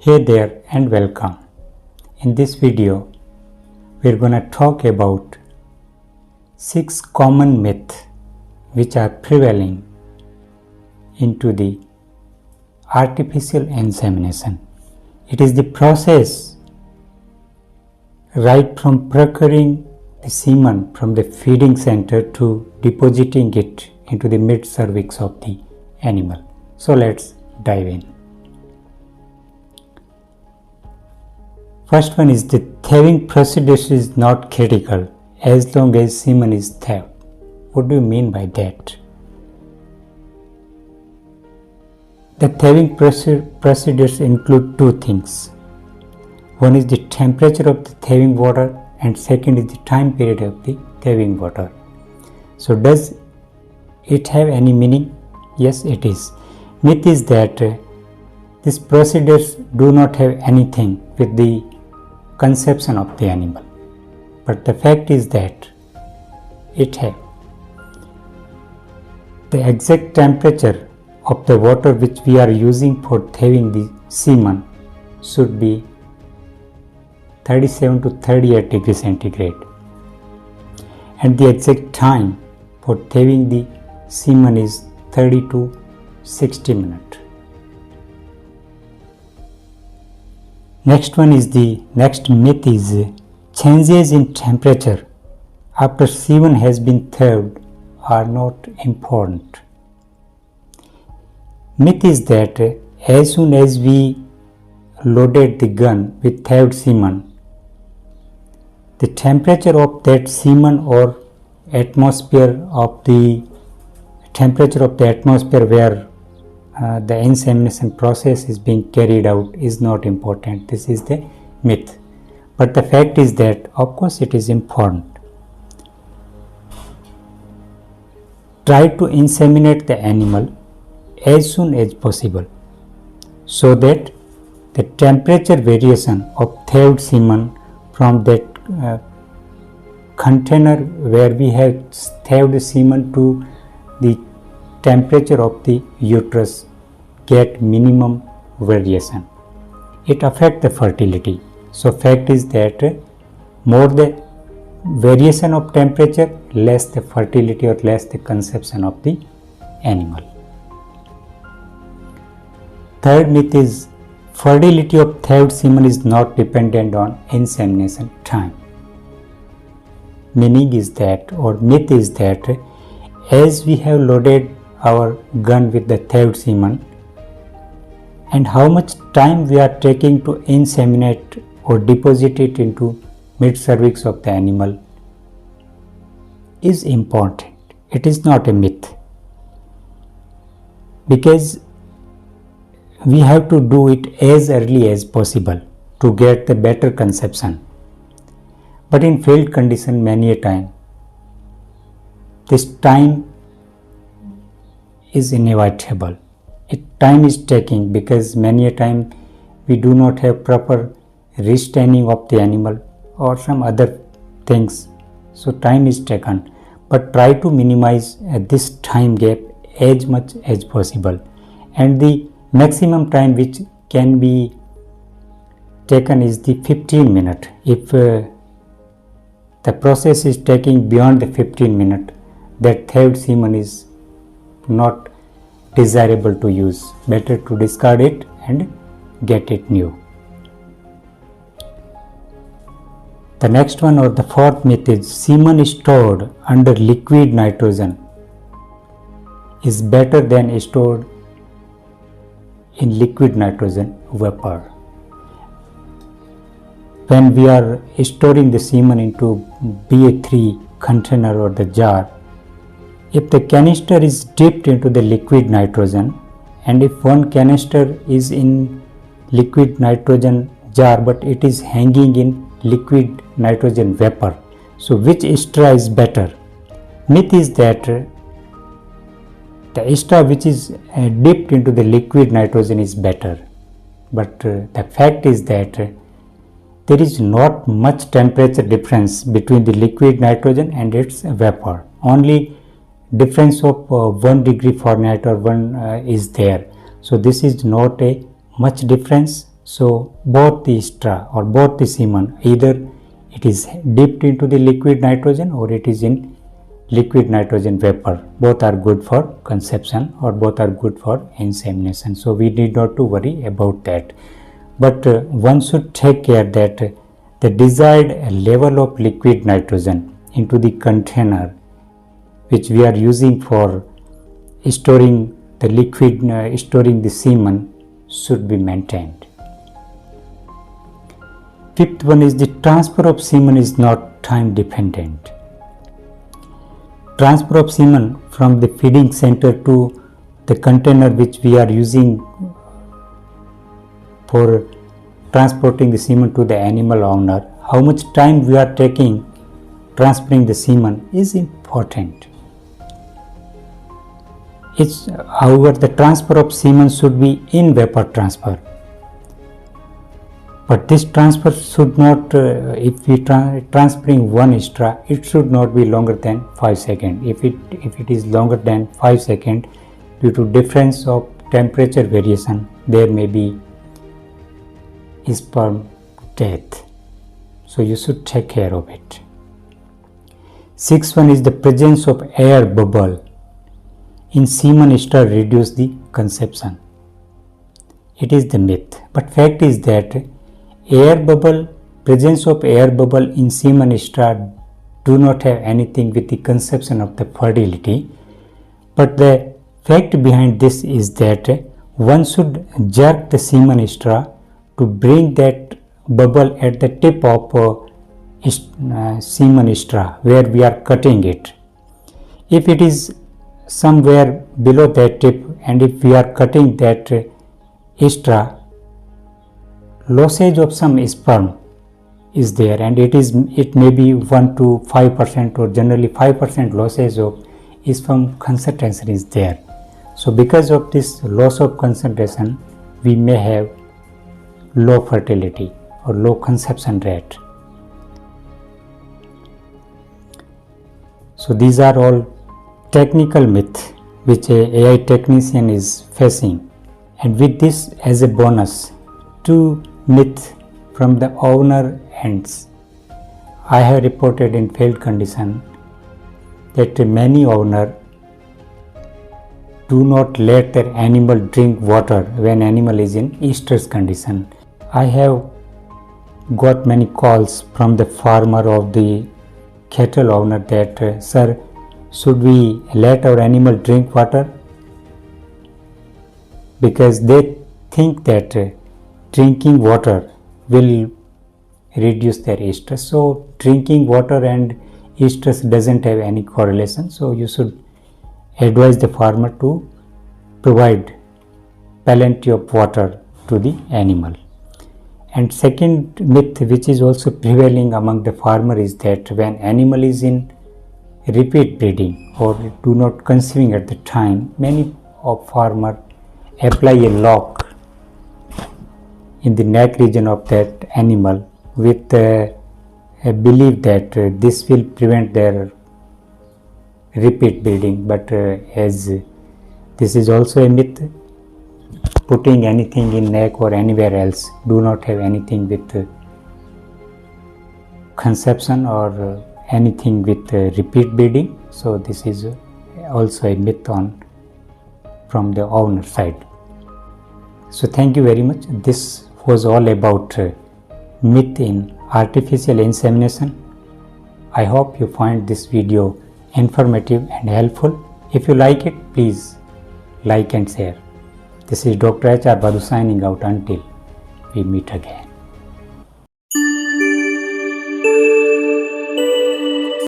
Hey there and welcome. In this video, we're going to talk about 6 common myths which are prevailing into the artificial insemination. It is the process right from procuring the semen from the feeding center to depositing it into the mid-cervix of the animal. So let's dive in. First one is the thawing procedure is not critical as long as semen is thawed. What do you mean by that? The thawing procedures include two things. One is the temperature of the thawing water and second is the time period of the thawing water. So does it have any meaning? Yes, it is. Myth is that these procedures do not have anything with the conception of the animal, but the fact is that it has. The exact temperature of the water which we are using for thawing the semen should be 37 to 38 degrees centigrade, and the exact time for thawing the semen is 30 to 60 minutes. Next myth is changes in temperature after semen has been thawed are not important. Myth is that as soon as we loaded the gun with thawed semen, the temperature of that semen or temperature of the atmosphere where the insemination process is being carried out is not important. This is the myth. But the fact is that, of course, it is important. Try to inseminate the animal as soon as possible so that the temperature variation of thawed semen from that container where we have thawed semen to the temperature of the uterus get minimum variation. It affects the fertility. So fact is that more the variation of temperature, less the fertility or less the conception of the animal. Third myth is fertility of thawed semen is not dependent on insemination time. Meaning is that, or myth is that, as we have loaded our gun with the thawed semen and how much time we are taking to inseminate or deposit it into mid-cervix of the animal is important. It is not a myth, because we have to do it as early as possible to get the better conception. But in field condition, many a time this time is inevitable. Time is taking because many a time we do not have proper restaining of the animal or some other things. So time is taken. But try to minimize this time gap as much as possible. And the maximum time which can be taken is the 15 minutes. If the process is taking beyond the 15 minutes, that thawed semen is not desirable to use. Better to discard it and get it new. The next one, or the fourth myth, is semen stored under liquid nitrogen is better than stored in liquid nitrogen vapor. When we are storing the semen into BA3 container or the jar, if the canister is dipped into the liquid nitrogen, and if one canister is in liquid nitrogen jar but it is hanging in liquid nitrogen vapor, so which straw is better? Myth is that the straw which is dipped into the liquid nitrogen is better, but the fact is that there is not much temperature difference between the liquid nitrogen and its vapor. Only difference of 1 degree Fahrenheit or 1 is there. So this is not a much difference. So both the extra or both the semen, either it is dipped into the liquid nitrogen or it is in liquid nitrogen vapor, both are good for conception or both are good for insemination. So we need not to worry about that. But one should take care that the desired level of liquid nitrogen into the container which we are using for storing the liquid, storing the semen should be maintained. Fifth one is the transfer of semen is not time dependent. Transfer of semen from the feeding center to the container which we are using for transporting the semen to the animal owner, how much time we are taking transferring the semen is important. However, the transfer of semen should be in vapor transfer. But this transfer should not, if we transferring one extra, it should not be longer than 5 seconds. If it is longer than 5 seconds, due to difference of temperature variation, there may be sperm death. So you should take care of it. Sixth one is the presence of air bubble in semen extra reduce the conception. It is the myth, but fact is that presence of air bubble in semen extra do not have anything with the conception of the fertility. But the fact behind this is that one should jerk the semen extra to bring that bubble at the tip of semen extra where we are cutting it. If it is somewhere below that tip and if we are cutting that extra, lossage of some sperm is there, and it may be 1 to 5% or generally 5% lossage of sperm concentration is there. So because of this loss of concentration, we may have low fertility or low conception rate. So these are all technical myths which a AI technician is facing. And with this as a bonus, 2 myths from the owner ends. I have reported in field condition that many owners do not let their animal drink water when animal is in estrus condition. I have got many calls from the farmer of the cattle owner that, sir, should we let our animal drink water? Because they think that drinking water will reduce their estrus. So drinking water and estrus doesn't have any correlation. So you should advise the farmer to provide plenty of water to the animal. And second myth which is also prevailing among the farmer is that when animal is in repeat breeding or do not conceiving at the time, many of farmer apply a lock in the neck region of that animal with a belief that this will prevent their repeat breeding. But as this is also a myth, putting anything in neck or anywhere else do not have anything with conception or anything with repeat breeding. So this is also a myth from the owner side. So thank you very much. This was all about myth in artificial insemination. I hope you find this video informative and helpful. If you like it, please like and share. This is Dr. H.R. Badu signing out until we meet again.